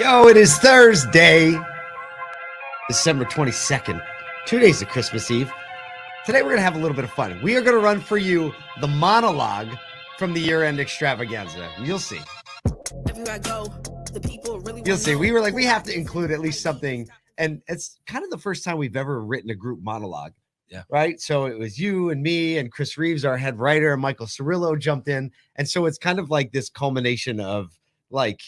Yo, it is Thursday, December 22nd, 2 days of Christmas Eve. Today we're going to have a little bit of fun. We are going to run for you the monologue from the year-end extravaganza. You'll see. Everywhere I go, the people really You'll see. We were like, we have to include at least something. And it's kind of the first time we've ever written a group monologue. Yeah. Right. So it was you and me and Chris Reeves, our head writer, and Michael Cirillo jumped in. And so it's kind of like this culmination of like,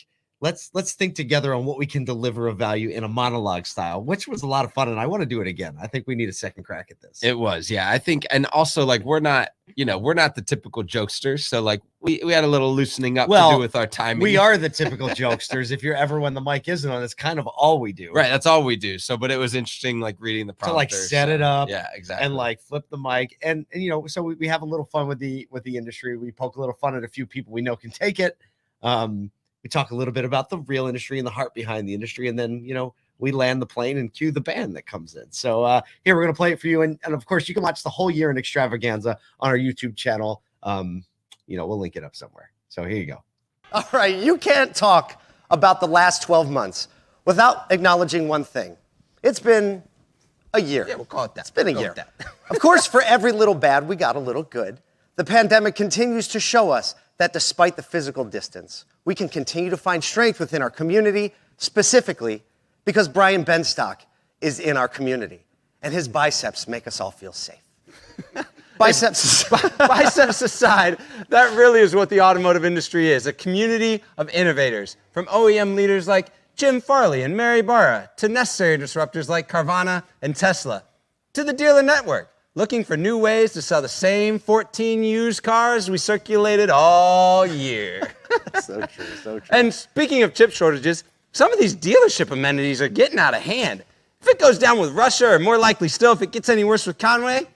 let's think together on what we can deliver of value in a monologue style, which was a lot of fun. And I want to do it again. I think we need a second crack at this. It was, yeah. I think, and also like we're not the typical jokesters. So like we had a little loosening up to do with our timing. We are the typical jokesters. If you're ever when the mic isn't on, it's kind of all we do. Right. That's all we do. So, but it was interesting, like reading the prompter. To like set it up. Yeah, exactly. And like flip the mic. And so we have a little fun with the industry. We poke a little fun at a few people we know can take it. We talk a little bit about the real industry and the heart behind the industry. And then, we land the plane and cue the band that comes in. So here, we're going to play it for you. And of course, you can watch the whole year in extravaganza on our YouTube channel. We'll link it up somewhere. So here you go. All right, you can't talk about the last 12 months without acknowledging one thing. It's been a year. Yeah, we'll call it that. It's been a year. Of course, for every little bad, we got a little good. The pandemic continues to show us that despite the physical distance, we can continue to find strength within our community, specifically because Brian Benstock is in our community, and his biceps make us all feel safe. Biceps aside, that really is what the automotive industry is, a community of innovators, from OEM leaders like Jim Farley and Mary Barra, to necessary disruptors like Carvana and Tesla, to the dealer network, looking for new ways to sell the same 14 used cars we circulated all year. So true, so true. And speaking of chip shortages, some of these dealership amenities are getting out of hand. If it goes down with Russia, or more likely still, if it gets any worse with Conway,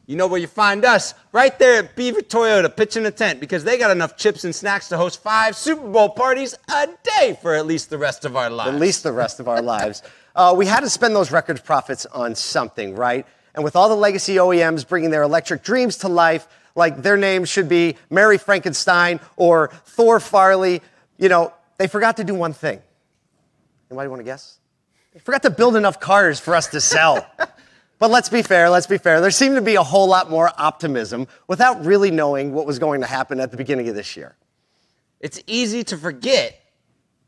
you know where you find us, right there at Beaver Toyota, pitching a tent, because they got enough chips and snacks to host 5 Super Bowl parties a day for at least the rest of our lives. At least the rest of our lives. We had to spend those record profits on something, right? And with all the legacy OEMs bringing their electric dreams to life, like their names should be Mary Frankenstein or Thor Farley, they forgot to do one thing. Anybody want to guess? They forgot to build enough cars for us to sell. But let's be fair. There seemed to be a whole lot more optimism without really knowing what was going to happen at the beginning of this year. It's easy to forget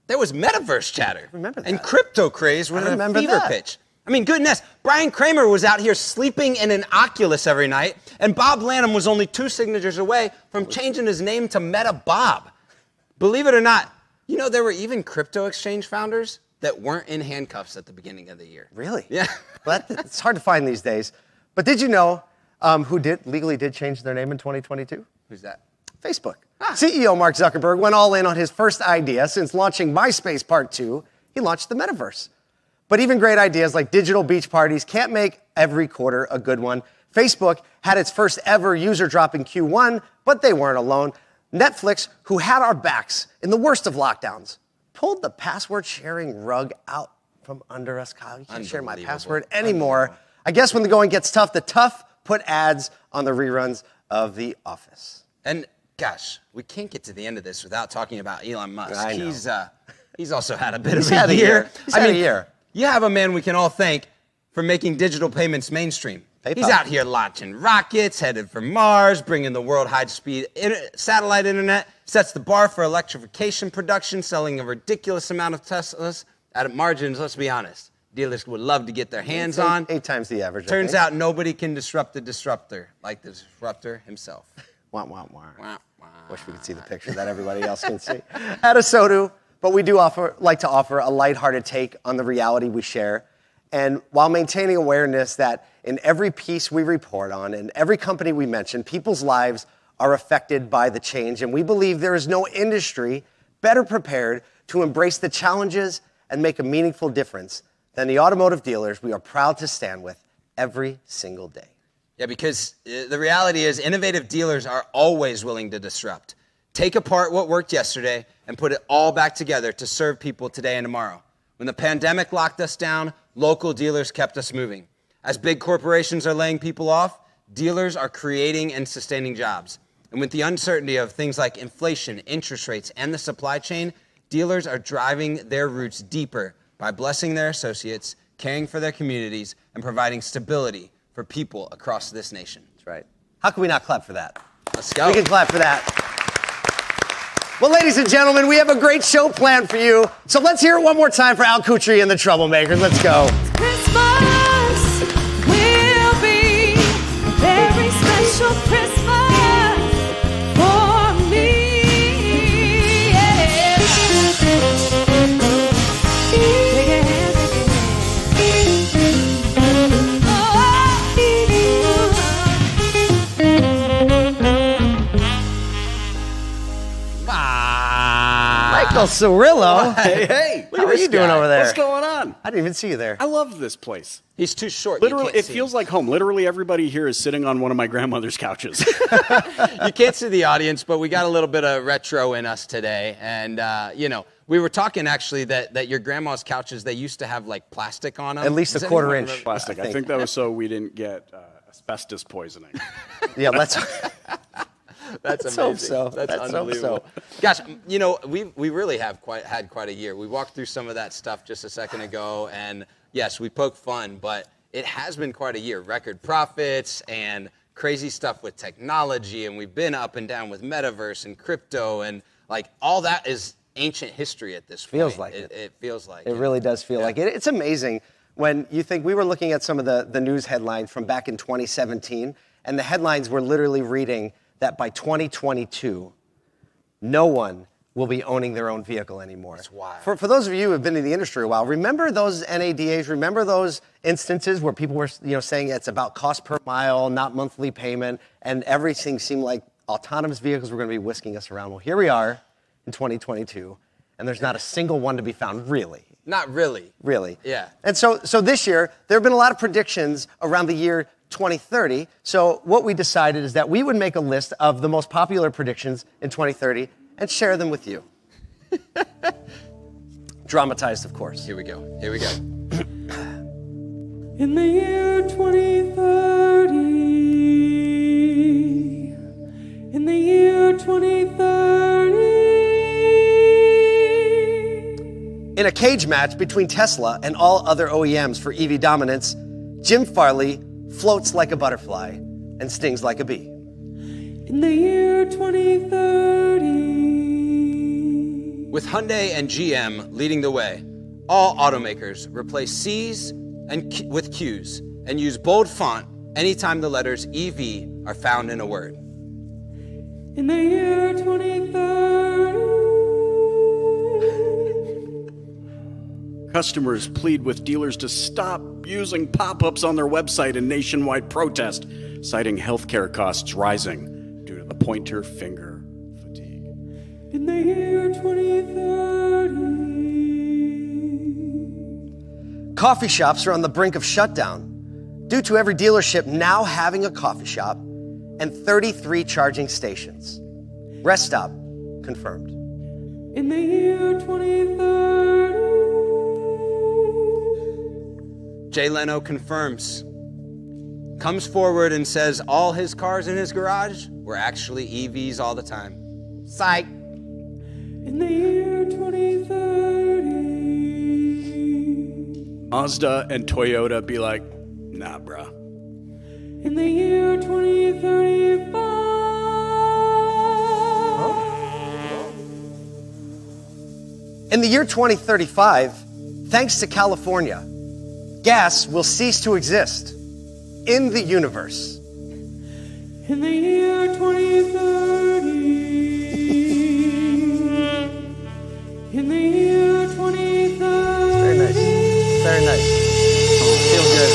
there was metaverse chatter. Remember that. And crypto craze was a fever pitch. I mean, goodness, Brian Kramer was out here sleeping in an Oculus every night, and Bob Lanham was only 2 signatures away from changing his name to Meta Bob. Believe it or not, there were even crypto exchange founders that weren't in handcuffs at the beginning of the year. Really? Yeah. Well, it's hard to find these days. But did you know who legally did change their name in 2022? Who's that? Facebook. CEO Mark Zuckerberg went all in on his first idea since launching MySpace Part 2. He launched the metaverse. But even great ideas like digital beach parties can't make every quarter a good one. Facebook had its first ever user drop in Q1, but they weren't alone. Netflix, who had our backs in the worst of lockdowns, pulled the password sharing rug out from under us. Kyle, you can't share my password anymore. I guess when the going gets tough, the tough put ads on the reruns of The Office. And gosh, we can't get to the end of this without talking about Elon Musk. I know. He's also had a bit of a year. He's had a year. You have a man we can all thank for making digital payments mainstream. PayPal. He's out here launching rockets, headed for Mars, bringing the world high-speed satellite internet, sets the bar for electrification production, selling a ridiculous amount of Teslas at margins, let's be honest, dealers would love to get their hands on. 8 times the average. Turns out nobody can disrupt the disruptor like the disruptor himself. Wah, wah, wah. Wah, wah. Wish we could see the picture that everybody else can see. At Asodu, but we do like to offer a lighthearted take on the reality we share. And while maintaining awareness that in every piece we report on and every company we mention, people's lives are affected by the change. And we believe there is no industry better prepared to embrace the challenges and make a meaningful difference than the automotive dealers we are proud to stand with every single day. Yeah, because the reality is innovative dealers are always willing to disrupt. Take apart what worked yesterday and put it all back together to serve people today and tomorrow. When the pandemic locked us down, local dealers kept us moving. As big corporations are laying people off, dealers are creating and sustaining jobs. And with the uncertainty of things like inflation, interest rates, and the supply chain, dealers are driving their roots deeper by blessing their associates, caring for their communities, and providing stability for people across this nation. That's right. How can we not clap for that? Let's go. We can clap for that. Well, ladies and gentlemen, we have a great show planned for you. So let's hear it one more time for Al Kutri and the Troublemakers. Let's go. Christmas will be a very special Christmas for me. Yeah. Take a hand, Michael Cirillo. Hey, What are you doing over there? What's going on? I didn't even see you there. I love this place. He's too short. Literally, it feels like home. Literally, everybody here is sitting on one of my grandmother's couches. You can't see the audience, but we got a little bit of retro in us today. And, we were talking actually that your grandma's couches, they used to have like plastic on them. At least Does a quarter anyone inch. remember? Plastic. I think that was so we didn't get asbestos poisoning. Yeah, let's. That's Let's amazing. hope so. That's Let's hope unbelievable. Gosh, we really have had quite a year. We walked through some of that stuff just a second ago, and yes, we poked fun, but it has been quite a year. Record profits and crazy stuff with technology, and we've been up and down with metaverse and crypto, and like all that is ancient history at this point. Feels like it. It feels like It really does feel like it. It's amazing when you think we were looking at some of the news headlines from back in 2017, and the headlines were literally reading that by 2022, no one will be owning their own vehicle anymore. That's wild. For those of you who have been in the industry a while, remember those NADAs? Remember those instances where people were saying it's about cost per mile, not monthly payment, and everything seemed like autonomous vehicles were going to be whisking us around. Well, here we are in 2022, and there's not a single one to be found, really. Not really. Really. Yeah. And so this year, there have been a lot of predictions around the year 2030. So what we decided is that we would make a list of the most popular predictions in 2030 and share them with you. Dramatized, of course. Here we go. In the year 2030, in the year 2030. In a cage match between Tesla and all other OEMs for EV dominance, Jim Farley floats like a butterfly and stings like a bee. In the year 2030. With Hyundai and GM leading the way, all automakers replace C's and with Q's and use bold font anytime the letters EV are found in a word. In the year 2030. Customers plead with dealers to stop using pop-ups on their website in nationwide protest, citing healthcare costs rising due to the pointer finger fatigue. In the year 2030. Coffee shops are on the brink of shutdown due to every dealership now having a coffee shop and 33 charging stations. Rest stop confirmed. In the year 2030. Jay Leno confirms, comes forward and says all his cars in his garage were actually EVs all the time. Psych. In the year 2030. Mazda and Toyota be like, nah, bruh. In the year 2035. In the year 2035, thanks to California, gas will cease to exist in the universe. In the year 2030. In the year 2030. Very nice. Very nice. Feel good.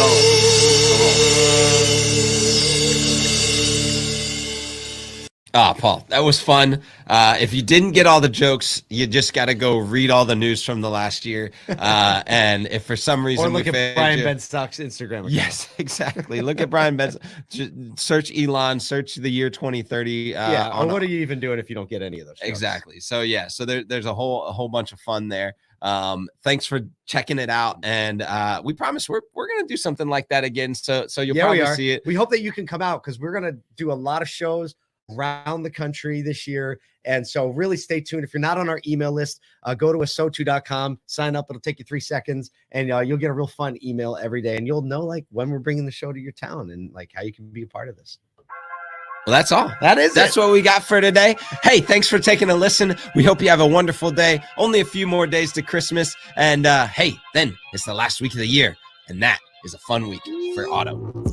Ah, Paul, that was fun. If you didn't get all the jokes, you just got to go read all the news from the last year. And if for some reason Or look we at failed Brian you- Benstock's Instagram account. Yes, exactly. Look at Brian Benz. Search Elon. Search the year 2030. Yeah. Or what are you even doing if you don't get any of those jokes? Exactly. So yeah. So there's a whole bunch of fun there. Thanks for checking it out, and we promise we're gonna do something like that again. So you'll Yeah, we probably are. see it. We hope that you can come out because we're gonna do a lot of shows around the country this year. And so really stay tuned. If you're not on our email list, go to asotu.com, sign up. It'll take you 3 seconds and you'll get a real fun email every day. And you'll know like when we're bringing the show to your town and like how you can be a part of this. Well, that's all. That's what we got for today. Hey, thanks for taking a listen. We hope you have a wonderful day. Only a few more days to Christmas. And hey, then it's the last week of the year. And that is a fun week for auto.